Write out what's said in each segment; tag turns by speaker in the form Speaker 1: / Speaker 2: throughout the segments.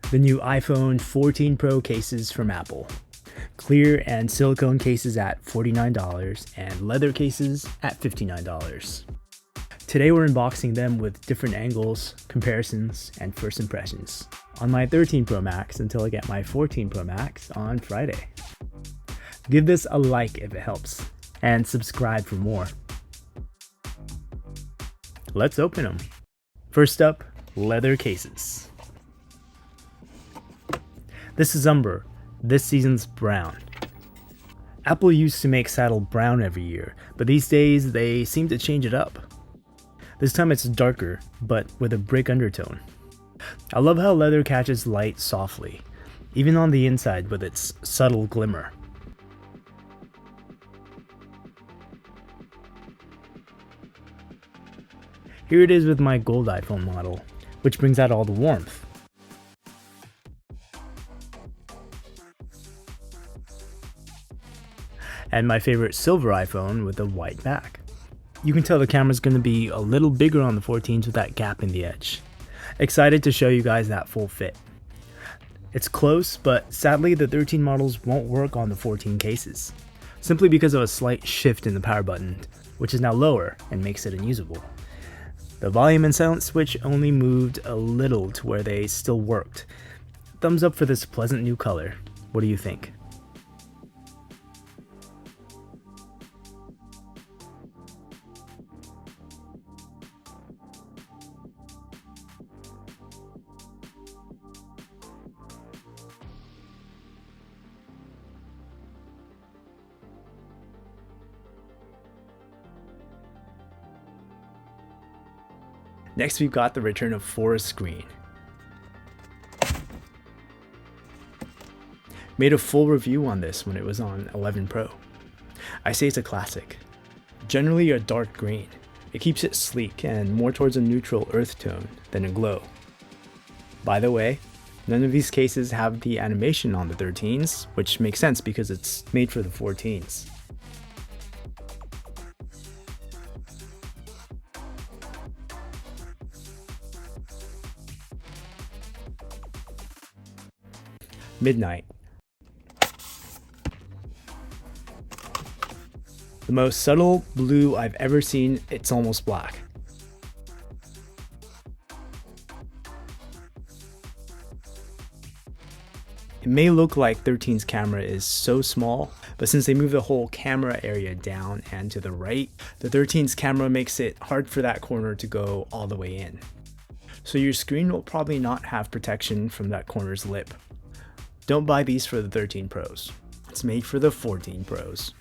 Speaker 1: The new iPhone 14 Pro cases from Apple. Clear and silicone cases at $49 and leather cases at $59. Today we're unboxing them with different angles, comparisons, and first impressions on my 13 Pro Max until I get my 14 Pro Max on Friday. Give this a like if it helps, and subscribe for more. Let's open them. First up, leather cases. This is Umber, this season's brown. Apple used to make saddle brown every year, but these days they seem to change it up. This time it's darker, but with a brick undertone. I love how leather catches light softly, even on the inside with its subtle glimmer. Here it is with my gold iPhone model, which brings out all the warmth. And my favorite silver iPhone with a white back. You can tell the camera's going to be a little bigger on the 14s with that gap in the edge. Excited to show you guys that full fit. It's close, but sadly the 13 models won't work on the 14 cases, simply because of a slight shift in the power button, which is now lower and makes it unusable. The volume and silence switch only moved a little to where they still worked. Thumbs up for this pleasant new color. What do you think? Next we've got the return of forest green. Made a full review on this when it was on 11 Pro. I say it's a classic. Generally a dark green. It keeps it sleek and more towards a neutral earth tone than a glow. By the way, none of these cases have the animation on the 13s, which makes sense because it's made for the 14s. Midnight. The most subtle blue I've ever seen, it's almost black. It may look like 13's camera is so small, but since they move the whole camera area down and to the right, the 13's camera makes it hard for that corner to go all the way in. So your screen will probably not have protection from that corner's lip. Don't buy these for the 13 Pros. It's made for the 14 Pros.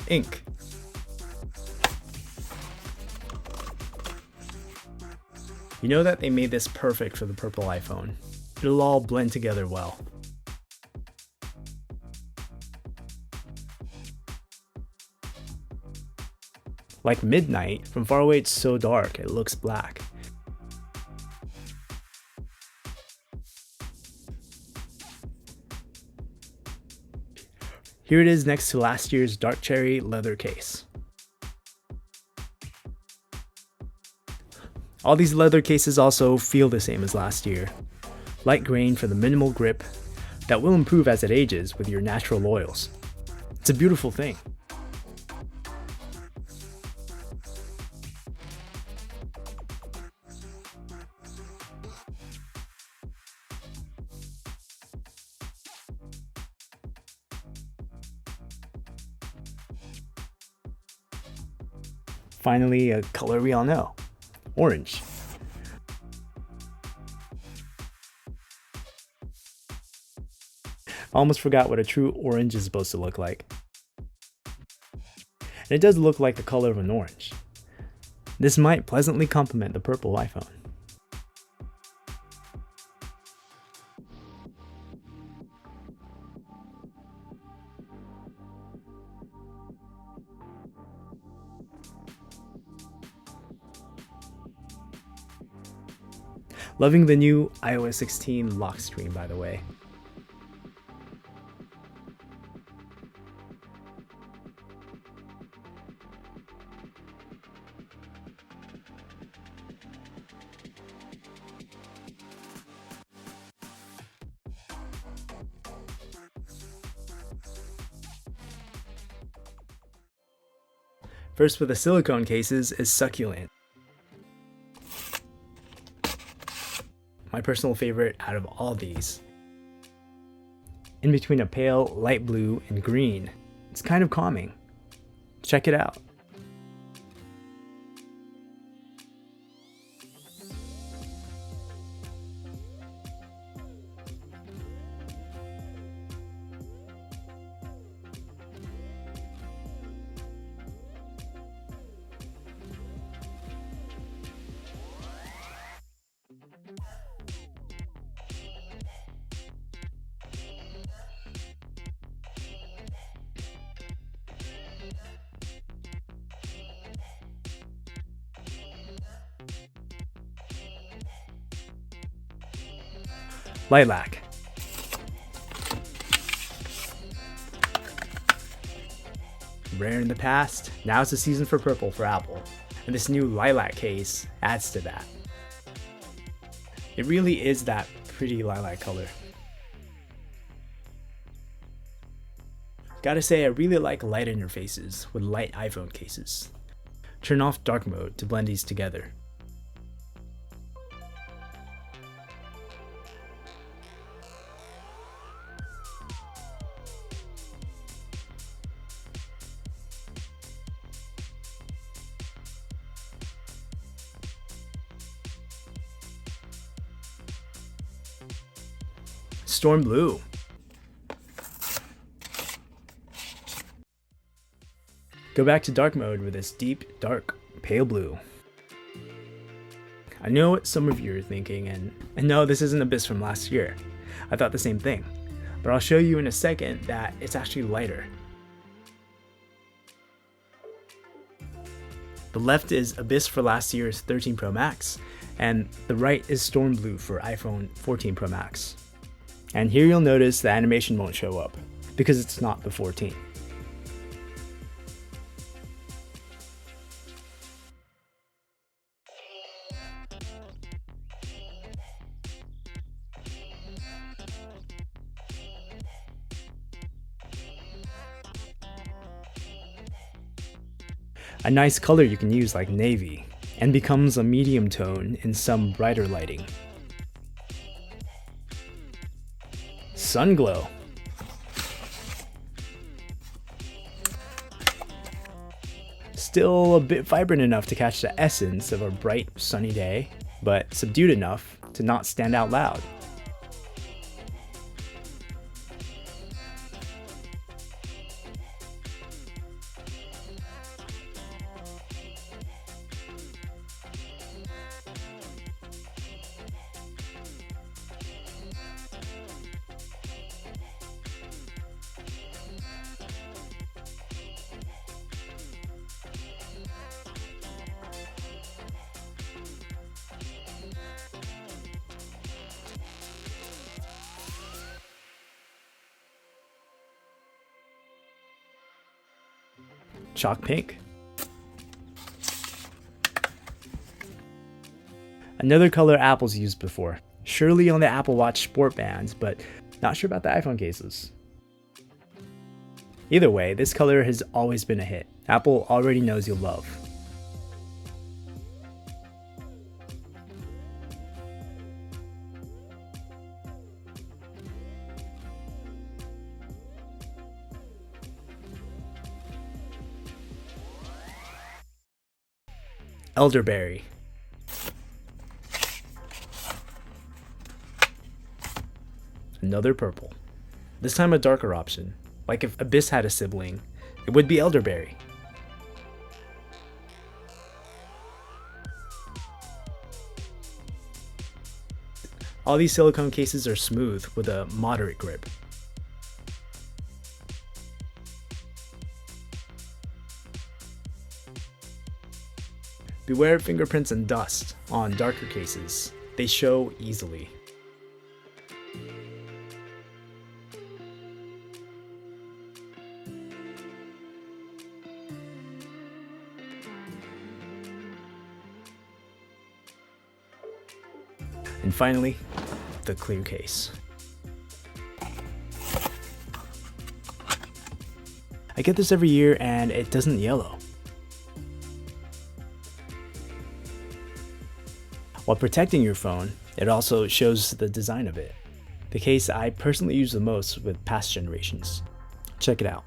Speaker 1: Ink. You know that they made this perfect for the purple iPhone. It'll all blend together well. Like Midnight, from far away it's so dark it looks black. Here it is next to last year's dark cherry leather case. All these leather cases also feel the same as last year. Light grain for the minimal grip that will improve as it ages with your natural oils. It's a beautiful thing. Finally, a color we all know. Orange. I almost forgot what a true orange is supposed to look like. And it does look like the color of an orange. This might pleasantly complement the purple iPhone. Loving the new iOS 16 lock screen, by the way. First with the silicone cases is Succulent. My personal favorite out of all these. In between a pale, light blue, and green, it's kind of calming. Check it out. Lilac. Rare in the past, now it's the season for purple for Apple, and this new lilac case adds to that. It really is that pretty lilac color. Gotta say, I really like light interfaces with light iPhone cases. Turn off dark mode to blend these together. Storm Blue. Go back to dark mode with this deep, dark, pale blue. I know what some of you are thinking, and no, this isn't Abyss from last year. I thought the same thing, but I'll show you in a second that it's actually lighter. The left is Abyss for last year's 13 Pro Max, and the right is Storm Blue for iPhone 14 Pro Max. And here you'll notice the animation won't show up, because it's not the 14. A nice color you can use like navy, and becomes a medium tone in some brighter lighting. Sunglow. Still a bit vibrant enough to catch the essence of a bright sunny day, but subdued enough to not stand out loud. Chalk pink. Another color Apple's used before, surely on the Apple Watch sport bands, but not sure about the iPhone cases. Either way, this color has always been a hit. Apple already knows you'll love. Elderberry. Another purple. This time a darker option. Like if Abyss had a sibling, it would be Elderberry. All these silicone cases are smooth with a moderate grip. Beware fingerprints and dust on darker cases. They show easily. And finally, the clear case. I get this every year and it doesn't yellow. While protecting your phone, it also shows the design of it. The case I personally use the most with past generations. Check it out.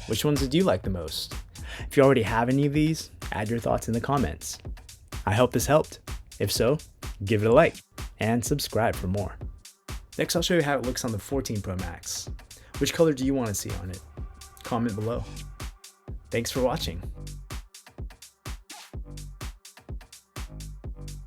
Speaker 1: Which ones did you like the most? If you already have any of these, add your thoughts in the comments. I hope this helped. If so, give it a like and subscribe for more. Next, I'll show you how it looks on the 14 Pro Max. Which color do you want to see on it? Comment below. Thanks for watching.